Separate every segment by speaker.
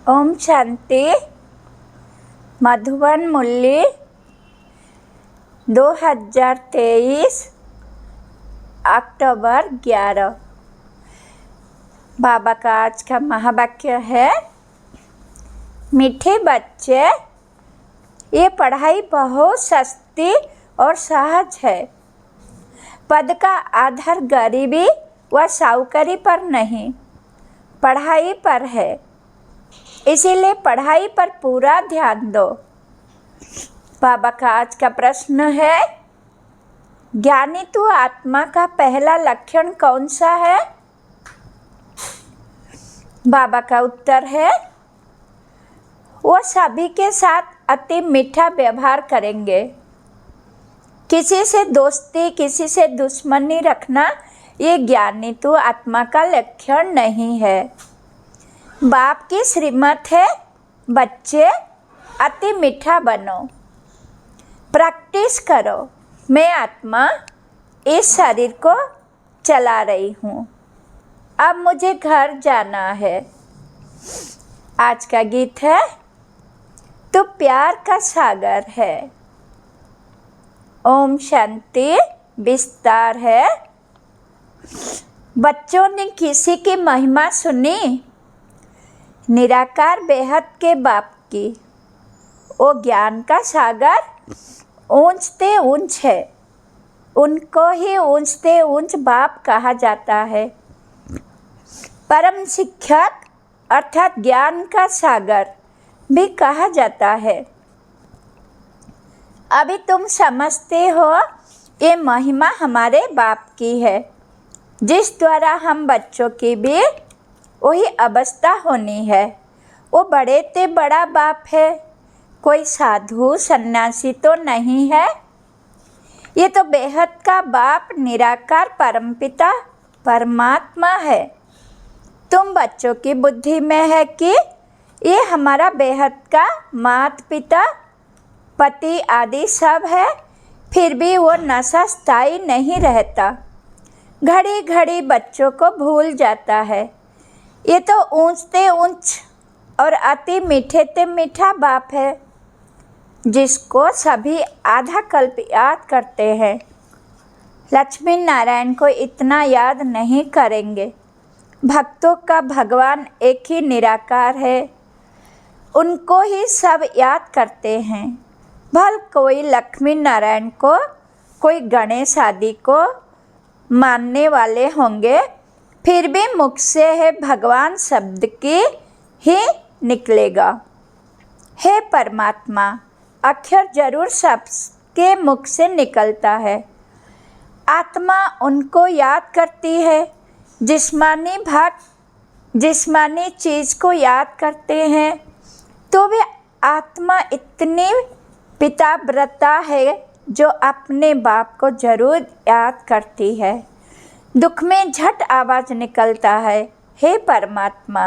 Speaker 1: ओम शांति। मधुबन मुरली 2023 अक्टूबर 11। बाबा का आज का महावाक्य है, मीठे बच्चे, ये पढ़ाई बहुत सस्ती और सहज है। पद का आधार गरीबी व साहूकारी पर नहीं, पढ़ाई पर है। इसीलिए पढ़ाई पर पूरा ध्यान दो। बाबा का आज का प्रश्न है, ज्ञानी तू आत्मा का पहला लक्षण कौन सा है? बाबा का उत्तर है, वो सभी के साथ अति मीठा व्यवहार करेंगे। किसी से दोस्ती, किसी से दुश्मनी रखना ये ज्ञानी तू आत्मा का लक्षण नहीं है। बाप की श्रीमत है, बच्चे अति मीठा बनो, प्रैक्टिस करो। मैं आत्मा इस शरीर को चला रही हूँ, अब मुझे घर जाना है। आज का गीत है, तू प्यार का सागर है। ओम शांति। विस्तार है, बच्चों ने किसी की महिमा सुनी? निराकार बेहद के बाप की। वो ज्ञान का सागर ऊंचते ऊंच है, उनको ही ऊंचते ऊंच बाप कहा जाता है। परम शिक्षक अर्थात ज्ञान का सागर भी कहा जाता है। अभी तुम समझते हो ये महिमा हमारे बाप की है, जिस द्वारा हम बच्चों की भी वही अवस्था होनी है। वो बड़े ते बड़ा बाप है, कोई साधु सन्यासी तो नहीं है। ये तो बेहद का बाप निराकार परमपिता परमात्मा है। तुम बच्चों की बुद्धि में है कि ये हमारा बेहद का माता पिता पति आदि सब है, फिर भी वो नशा स्थायी नहीं रहता, घड़ी घड़ी बच्चों को भूल जाता है। ये तो ऊंचते ऊंच और अति मीठे ते मीठा बाप है, जिसको सभी आधा कल्प याद करते हैं। लक्ष्मी नारायण को इतना याद नहीं करेंगे। भक्तों का भगवान एक ही निराकार है, उनको ही सब याद करते हैं। भल कोई लक्ष्मी नारायण को, कोई गणेश आदि को मानने वाले होंगे, फिर भी मुख से है भगवान शब्द की ही निकलेगा। हे परमात्मा, अक्षर जरूर सबके मुख से निकलता है। आत्मा उनको याद करती है। जिस्मानी भक्त जिस्मानी चीज़ को याद करते हैं, तो वे आत्मा इतनी पिताव्रता है जो अपने बाप को जरूर याद करती है। दुख में झट आवाज़ निकलता है, हे परमात्मा।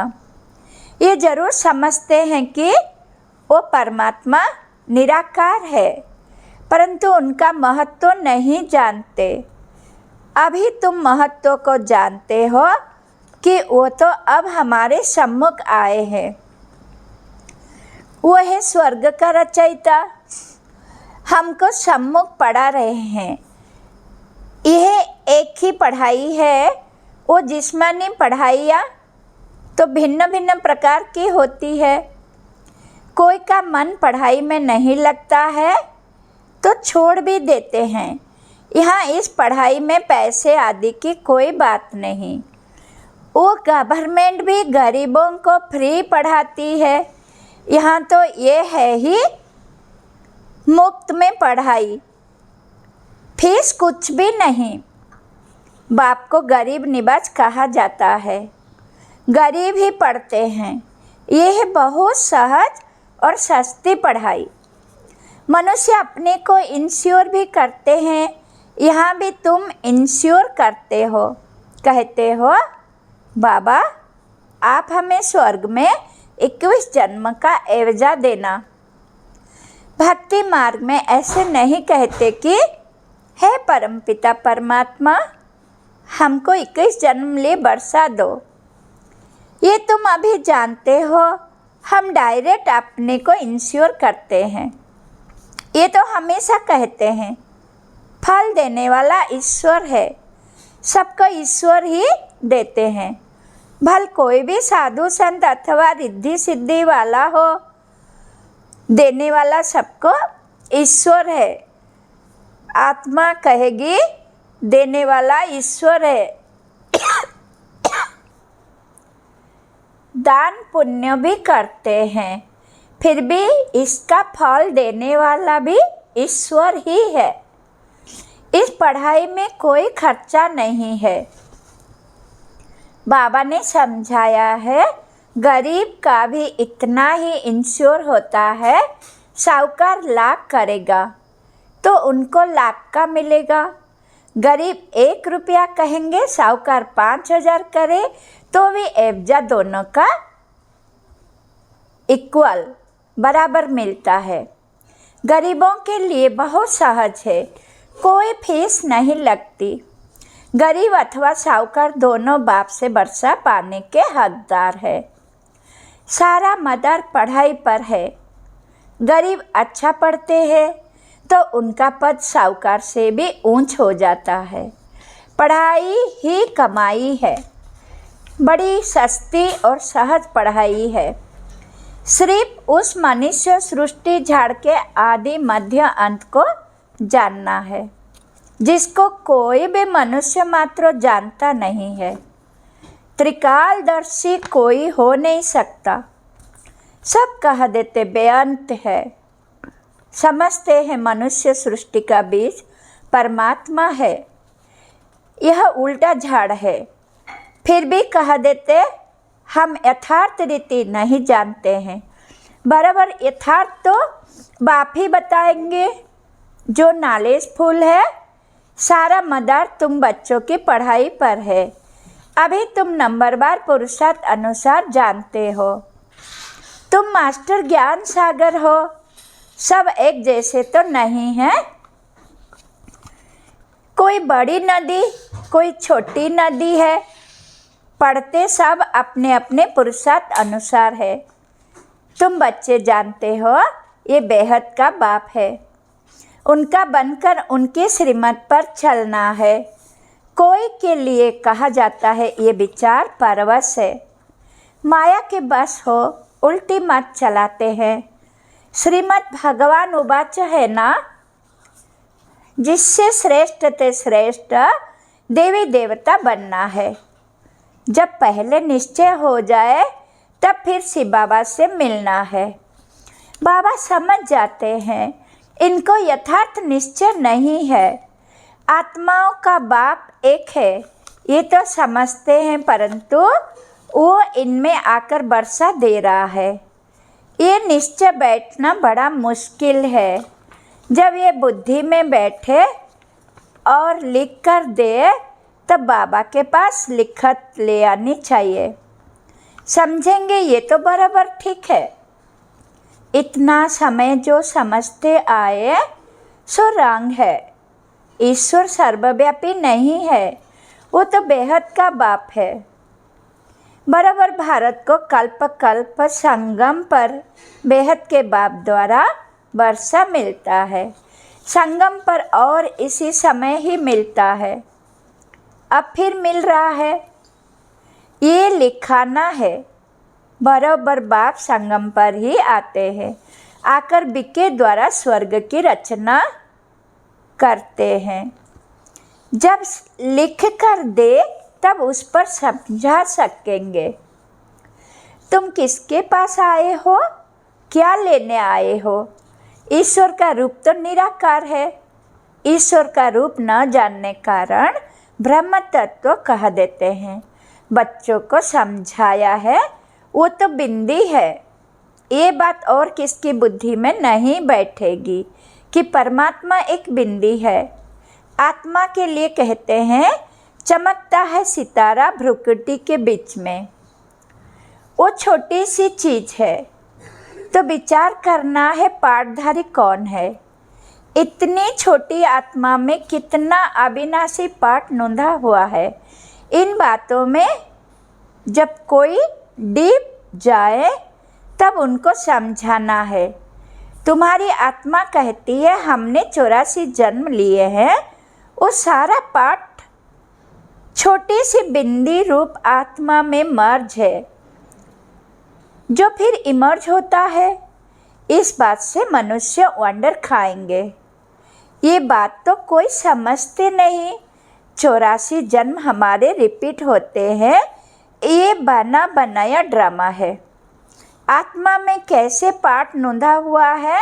Speaker 1: ये जरूर समझते हैं कि वो परमात्मा निराकार है, परंतु उनका महत्व नहीं जानते। अभी तुम महत्व को जानते हो कि वो तो अब हमारे सम्मुख आए हैं। वो है स्वर्ग का रचयिता, हमको सम्मुख पढ़ा रहे हैं। यह एक ही पढ़ाई है। वो जिस्मानी पढ़ाइयाँ तो भिन्न भिन्न प्रकार की होती है। कोई का मन पढ़ाई में नहीं लगता है तो छोड़ भी देते हैं। यहाँ इस पढ़ाई में पैसे आदि की कोई बात नहीं। वो गवर्नमेंट भी गरीबों को फ्री पढ़ाती है। यहाँ तो ये है ही मुफ्त में पढ़ाई, फीस कुछ भी नहीं। बाप को गरीब निवाज कहा जाता है, गरीब ही पढ़ते हैं। ये है बहुत सहज और सस्ती पढ़ाई। मनुष्य अपने को इंश्योर भी करते हैं। यहाँ भी तुम इंश्योर करते हो, कहते हो, बाबा आप हमें स्वर्ग में 21 जन्म का एवजा देना। भक्ति मार्ग में ऐसे नहीं कहते कि हे परमपिता परमात्मा हमको 21 जन्म ले बरसा दो। ये तुम अभी जानते हो हम डायरेक्ट अपने को इंश्योर करते हैं। ये तो हमेशा कहते हैं फल देने वाला ईश्वर है, सबको ईश्वर ही देते हैं। भल कोई भी साधु संत अथवा रिद्धि सिद्धि वाला हो, देने वाला सबको ईश्वर है। आत्मा कहेगी देने वाला ईश्वर है। दान पुण्य भी करते हैं, फिर भी इसका फल देने वाला भी ईश्वर ही है। इस पढ़ाई में कोई खर्चा नहीं है। बाबा ने समझाया है गरीब का भी इतना ही इंश्योर होता है। साहूकार लाख करेगा तो उनको लाख का मिलेगा। गरीब 1 रुपया कहेंगे, साहूकार 5,000 करे तो भी एवजा दोनों का इक्वल बराबर मिलता है। गरीबों के लिए बहुत सहज है, कोई फीस नहीं लगती। गरीब अथवा साहूकार दोनों बाप से वर्षा पाने के हकदार है। सारा मदार पढ़ाई पर है। गरीब अच्छा पढ़ते हैं तो उनका पद साहूकार से भी ऊंच हो जाता है। पढ़ाई ही कमाई है। बड़ी सस्ती और सहज पढ़ाई है। सिर्फ उस मनुष्य सृष्टि झाड़ के आदि मध्य अंत को जानना है, जिसको कोई भी मनुष्य मात्र जानता नहीं है। त्रिकालदर्शी कोई हो नहीं सकता। सब कह देते बेअंत है। समझते हैं मनुष्य सृष्टि का बीज परमात्मा है, यह उल्टा झाड़ है। फिर भी कह देते हम यथार्थ रीति नहीं जानते हैं। बराबर यथार्थ तो बाप ही बताएंगे जो नॉलेजफुल है। सारा मदार तुम बच्चों की पढ़ाई पर है। अभी तुम नंबरवार पुरुषार्थ अनुसार जानते हो। तुम मास्टर ज्ञान सागर हो। सब एक जैसे तो नहीं है। कोई बड़ी नदी, कोई छोटी नदी है। पढ़ते सब अपने अपने पुरुषार्थ अनुसार है। तुम बच्चे जानते हो ये बेहद का बाप है। उनका बनकर उनके श्रीमत पर चलना है। कोई के लिए कहा जाता है ये विचार परवश है। माया के बस हो, उल्टी मत चलाते हैं। श्रीमद् भगवान उवाच है ना, जिससे श्रेष्ठ ते श्रेष्ठ देवी देवता बनना है। जब पहले निश्चय हो जाए तब फिर शिव बाबा से मिलना है। बाबा समझ जाते हैं इनको यथार्थ निश्चय नहीं है। आत्माओं का बाप एक है, ये तो समझते हैं, परंतु वो इनमें आकर वर्षा दे रहा है। ये निश्चय बैठना बड़ा मुश्किल है। जब ये बुद्धि में बैठे और लिख कर दे तब बाबा के पास लिखत ले आनी चाहिए। समझेंगे ये तो बराबर ठीक है। इतना समय जो समझते आए सो रंग है। ईश्वर सर्वव्यापी नहीं है, वो तो बेहद का बाप है। बराबर भारत को कल्प कल्प संगम पर बेहद के बाप द्वारा वर्षा मिलता है। संगम पर और इसी समय ही मिलता है। अब फिर मिल रहा है। ये लिखाना है। बराबर बाप संगम पर ही आते हैं, आकर बिके द्वारा स्वर्ग की रचना करते हैं। जब लिख कर दे तब उस पर समझा सकेंगे। तुम किसके पास आए हो, क्या लेने आए हो? ईश्वर का रूप तो निराकार है। ईश्वर का रूप न जानने कारण ब्रह्म तत्व कह देते हैं। बच्चों को समझाया है वो तो बिंदी है। ये बात और किसकी बुद्धि में नहीं बैठेगी कि परमात्मा एक बिंदी है। आत्मा के लिए कहते हैं चमकता है सितारा भ्रुकुटी के बीच में। वो छोटी सी चीज़ है तो विचार करना है पाठधारी कौन है। इतनी छोटी आत्मा में कितना अविनाशी पाठ नोंधा हुआ है। इन बातों में जब कोई डीप जाए तब उनको समझाना है। तुम्हारी आत्मा कहती है हमने 84 जन्म लिए हैं। वो सारा पाठ छोटी सी बिंदी रूप आत्मा में मर्ज है, जो फिर इमर्ज होता है। इस बात से मनुष्य वंडर खाएंगे। ये बात तो कोई समझते नहीं। 84 जन्म हमारे रिपीट होते हैं। ये बना बनाया ड्रामा है। आत्मा में कैसे पाठ नोंधा हुआ है,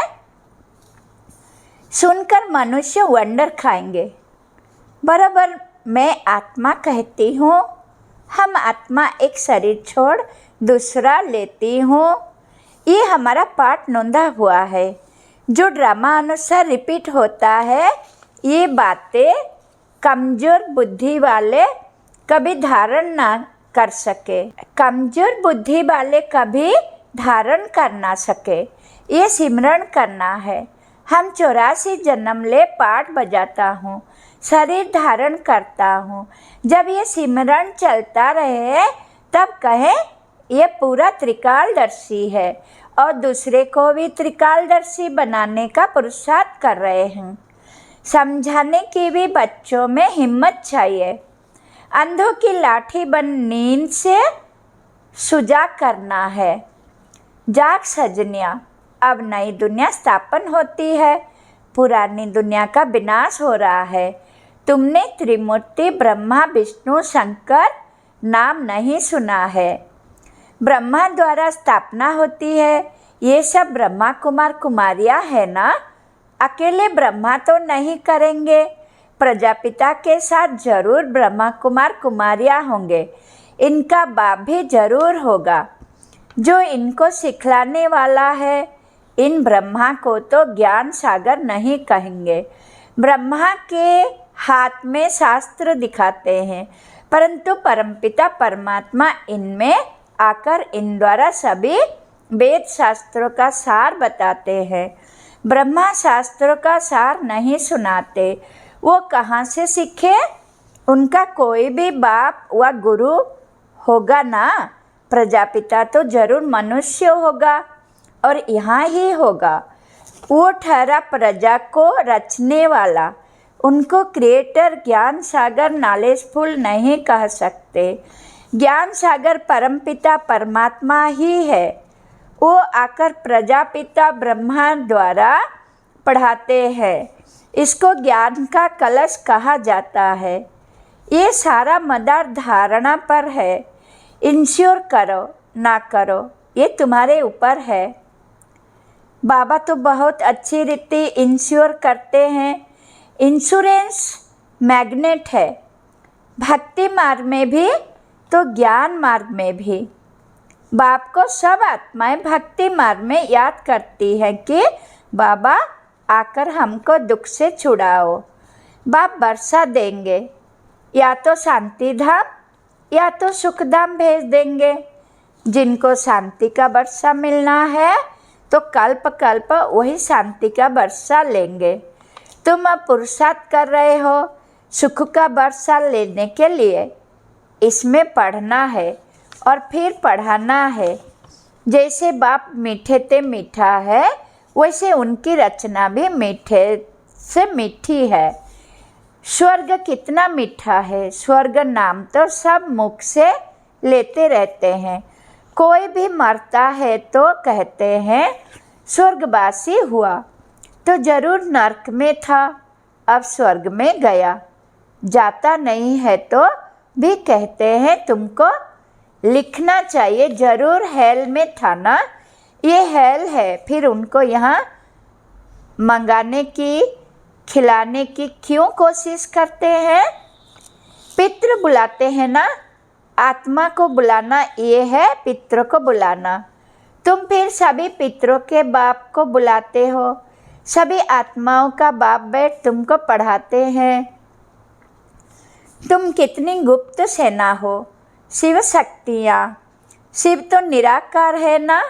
Speaker 1: सुनकर मनुष्य वंडर खाएंगे। बराबर मैं आत्मा कहती हूँ, हम आत्मा एक शरीर छोड़ दूसरा लेती हूँ। ये हमारा पाठ नोंधा हुआ है, जो ड्रामा अनुसार रिपीट होता है। ये बातें कमज़ोर बुद्धि वाले कभी धारण ना कर सके। कमज़ोर बुद्धि वाले कभी धारण कर ना सके। ये सिमरण करना है। हम 84 जन्म ले पाठ बजाता हूँ, शरीर धारण करता हूँ। जब ये सिमरण चलता रहे तब कहें ये पूरा त्रिकालदर्शी है और दूसरे को भी त्रिकालदर्शी बनाने का पुरुषार्थ कर रहे हैं। समझाने की भी बच्चों में हिम्मत चाहिए। अंधों की लाठी बन नींद से सुजाग करना है। जाग सजनिया, अब नई दुनिया स्थापन होती है, पुरानी दुनिया का विनाश हो रहा है। तुमने त्रिमूर्ति ब्रह्मा विष्णु शंकर नाम नहीं सुना है। ब्रह्मा द्वारा स्थापना होती है। ये सब ब्रह्मा कुमार कुमारियाँ है ना। अकेले ब्रह्मा तो नहीं करेंगे, प्रजापिता के साथ जरूर ब्रह्मा कुमार कुमारियाँ होंगे। इनका बाप भी जरूर होगा, जो इनको सिखलाने वाला है। इन ब्रह्मा को तो ज्ञान सागर नहीं कहेंगे। ब्रह्मा के हाथ में शास्त्र दिखाते हैं, परंतु परमपिता परमात्मा इनमें आकर इन द्वारा सभी वेद शास्त्रों का सार बताते हैं। ब्रह्मा शास्त्रों का सार नहीं सुनाते। वो कहाँ से सीखे? उनका कोई भी बाप व गुरु होगा ना। प्रजापिता तो जरूर मनुष्य होगा और यहाँ ही होगा। वो ठहरा प्रजा को रचने वाला। उनको क्रिएटर ज्ञान सागर नॉलेजफुल नहीं कह सकते। ज्ञान सागर परमपिता परमात्मा ही है। वो आकर प्रजापिता ब्रह्मा द्वारा पढ़ाते हैं। इसको ज्ञान का कलश कहा जाता है। ये सारा मदार धारणा पर है। इंश्योर करो ना करो ये तुम्हारे ऊपर है। बाबा तो बहुत अच्छी रीति इंश्योर करते हैं। इंश्योरेंस मैग्नेट है, भक्ति मार्ग में भी तो ज्ञान मार्ग में भी। बाप को सब आत्माएं भक्ति मार्ग में याद करती है कि बाबा आकर हमको दुख से छुड़ाओ। बाप वर्षा देंगे, या तो शांति धाम या तो सुख धाम भेज देंगे। जिनको शांति का वर्षा मिलना है तो कल्प कल्प वही शांति का वर्षा लेंगे। तुम अब पुरुषार्थ कर रहे हो सुख का वर्षा लेने के लिए। इसमें पढ़ना है और फिर पढ़ाना है। जैसे बाप मीठे ते मीठा है, वैसे उनकी रचना भी मीठे से मीठी है। स्वर्ग कितना मीठा है। स्वर्ग नाम तो सब मुख से लेते रहते हैं। कोई भी मरता है तो कहते हैं स्वर्गवासी हुआ, तो जरूर नर्क में था, अब स्वर्ग में गया। जाता नहीं है तो भी कहते हैं तुमको लिखना चाहिए, जरूर हेल में था ना, ये हेल है। फिर उनको यहाँ मंगाने की खिलाने की क्यों कोशिश करते हैं? पितृ बुलाते हैं ना। आत्मा को बुलाना ये है पितरों को बुलाना। तुम फिर सभी पितरों के बाप को बुलाते हो। सभी आत्माओं का बाप बैठ तुमको पढ़ाते हैं। तुम कितनी गुप्त सेना हो। शिव शक्तियाँ, शिव तो निराकार है ना,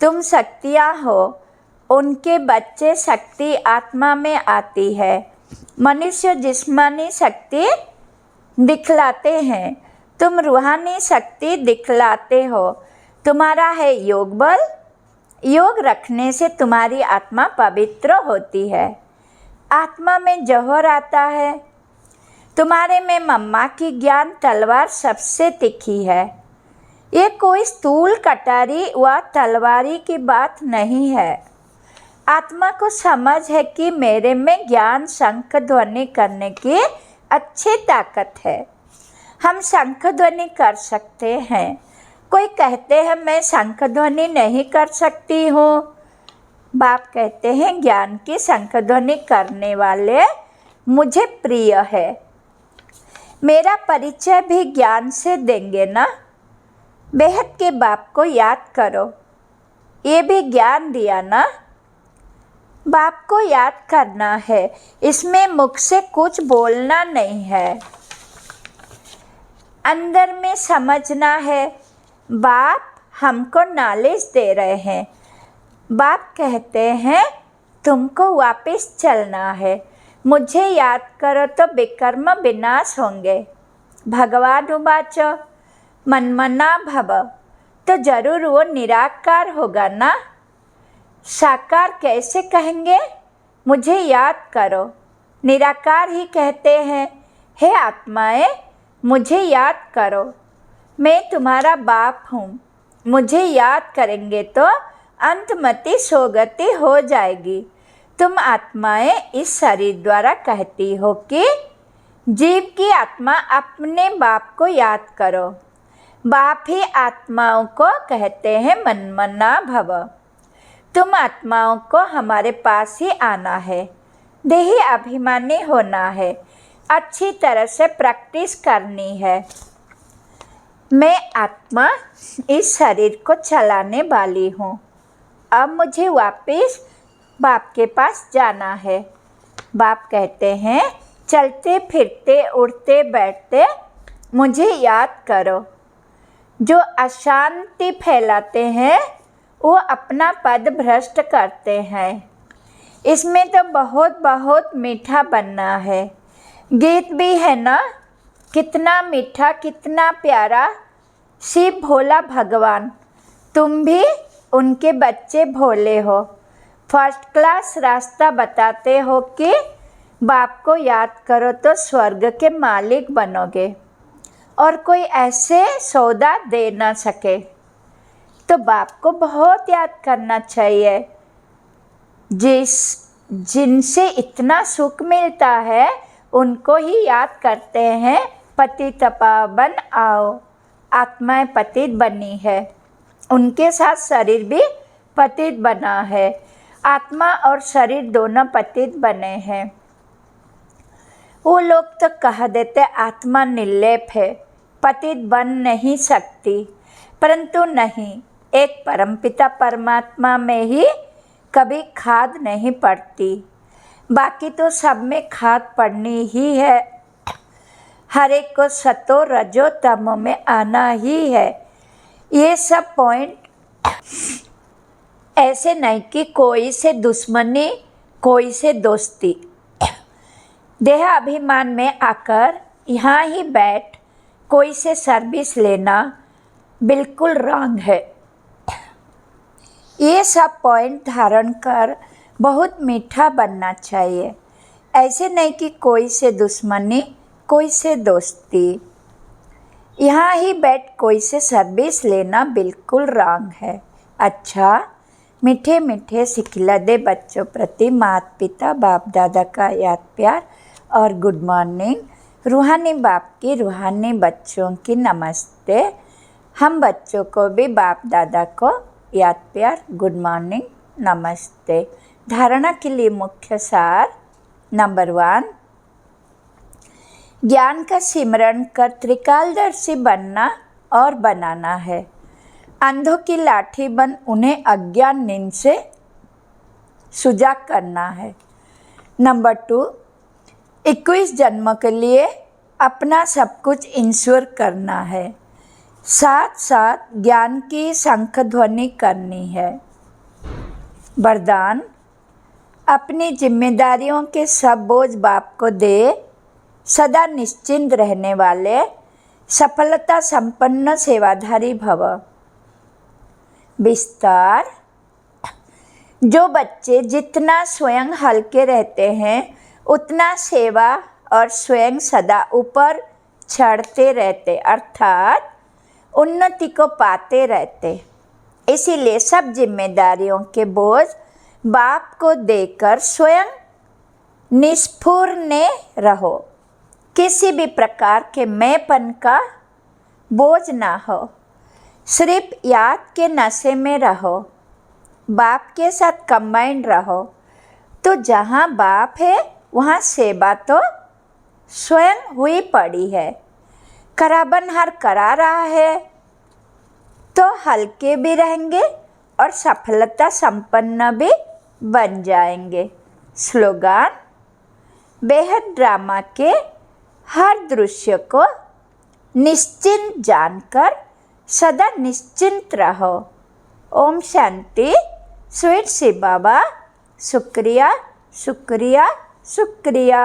Speaker 1: तुम शक्तियाँ हो। उनके बच्चे शक्ति आत्मा में आती है। मनुष्य जिस्मानी शक्ति दिखलाते हैं, तुम रूहानी शक्ति दिखलाते हो। तुम्हारा है योग बल, योग रखने से तुम्हारी आत्मा पवित्र होती है। आत्मा में जौहर आता है। तुम्हारे में मम्मा की ज्ञान तलवार सबसे तीखी है। ये कोई स्थूल कटारी व तलवारी की बात नहीं है। आत्मा को समझ है कि मेरे में ज्ञान शंख ध्वनि करने की अच्छी ताकत है। हम शंख ध्वनि कर सकते हैं। कोई कहते हैं मैं शंख ध्वनि नहीं कर सकती हूँ। बाप कहते हैं ज्ञान की शंख ध्वनि करने वाले मुझे प्रिय है। मेरा परिचय भी ज्ञान से देंगे ना। बेहद के बाप को याद करो, ये भी ज्ञान दिया ना। बाप को याद करना है, इसमें मुख से कुछ बोलना नहीं है, अंदर में समझना है। बाप हमको नॉलेज दे रहे हैं। बाप कहते हैं तुमको वापस चलना है। मुझे याद करो तो विकर्म विनाश होंगे। भगवान उवाच मनमना भव, तो जरूर वो निराकार होगा ना। साकार कैसे कहेंगे? मुझे याद करो। निराकार ही कहते हैं हे आत्माएं मुझे याद करो, मैं तुम्हारा बाप हूँ। मुझे याद करेंगे तो अंतमति सोगति हो जाएगी। तुम आत्माएं इस शरीर द्वारा कहती हो कि जीव की आत्मा अपने बाप को याद करो। बाप ही आत्माओं को कहते हैं मनमना भव। तुम आत्माओं को हमारे पास ही आना है, देही अभिमानी होना है, अच्छी तरह से प्रैक्टिस करनी है। मैं आत्मा इस शरीर को चलाने वाली हूँ। अब मुझे वापस बाप के पास जाना है। बाप कहते हैं चलते फिरते उड़ते बैठते मुझे याद करो। जो अशांति फैलाते हैं वो अपना पद भ्रष्ट करते हैं। इसमें तो बहुत बहुत मीठा बनना है। गीत भी है ना, कितना मीठा कितना प्यारा। शिव भोला भगवान, तुम भी उनके बच्चे भोले हो। फर्स्ट क्लास रास्ता बताते हो कि बाप को याद करो तो स्वर्ग के मालिक बनोगे और कोई ऐसे सौदा दे ना सके। तो बाप को बहुत याद करना चाहिए। जिनसे इतना सुख मिलता है उनको ही याद करते हैं। पतित पावन आओ, आत्माएं पतित बनी है, उनके साथ शरीर भी पतित बना है। आत्मा और शरीर दोनों पतित बने हैं। वो लोग तो कह देते आत्मा निर्लेप है, पतित बन नहीं सकती, परंतु नहीं, एक परमपिता परमात्मा में ही कभी खाद नहीं पड़ती। बाकी तो सब में खाद पड़नी ही है। हर एक को सतो रजो तमो में आना ही है। ये सब पॉइंट ऐसे नहीं कि कोई से दुश्मनी कोई से दोस्ती। देह अभिमान में आकर यहाँ ही बैठ कोई से सर्विस लेना बिल्कुल रॉन्ग है। ये सब पॉइंट धारण कर बहुत मीठा बनना चाहिए। ऐसे नहीं कि कोई से दुश्मनी कोई से दोस्ती। यहाँ ही बैठ कोई से सर्विस लेना बिल्कुल रॉन्ग है। अच्छा, मीठे मीठे सिखिलदे बच्चों प्रति माता पिता बाप दादा का याद प्यार और गुड मॉर्निंग। रूहानी बाप की रूहानी बच्चों की नमस्ते। हम बच्चों को भी बाप दादा को याद प्यार गुड मॉर्निंग नमस्ते। धारणा के लिए मुख्य सार नंबर 1, ज्ञान का सिमरण कर त्रिकालदर्शी बनना और बनाना है। अंधों की लाठी बन उन्हें अज्ञान नींद से सुजाग करना है। नंबर 2, 21 जन्मों के लिए अपना सब कुछ इंश्योर करना है। साथ साथ ज्ञान की शंख ध्वनि करनी है। वरदान, अपनी जिम्मेदारियों के सब बोझ बाप को दे सदा निश्चिंत रहने वाले सफलता संपन्न सेवाधारी भव। विस्तार, जो बच्चे जितना स्वयं हल्के रहते हैं उतना सेवा और स्वयं सदा ऊपर चढ़ते रहते, अर्थात उन्नति को पाते रहते। इसीलिए सब जिम्मेदारियों के बोझ बाप को देकर स्वयं निस्फुर्ने रहो। किसी भी प्रकार के मैंपन का बोझ ना हो। सिर्फ याद के नशे में रहो, बाप के साथ कंबाइंड रहो। तो जहाँ बाप है वहाँ सेवा तो स्वयं हुई पड़ी है। कराबनहार करा रहा है तो हल्के भी रहेंगे और सफलता संपन्न भी बन जाएंगे। स्लोगान: बेहद ड्रामा के हर दृश्य को निश्चिंत जानकर सदा निश्चिंत रहो। ओम शांति। स्वीट शिव बाबा। शुक्रिया, शुक्रिया, शुक्रिया।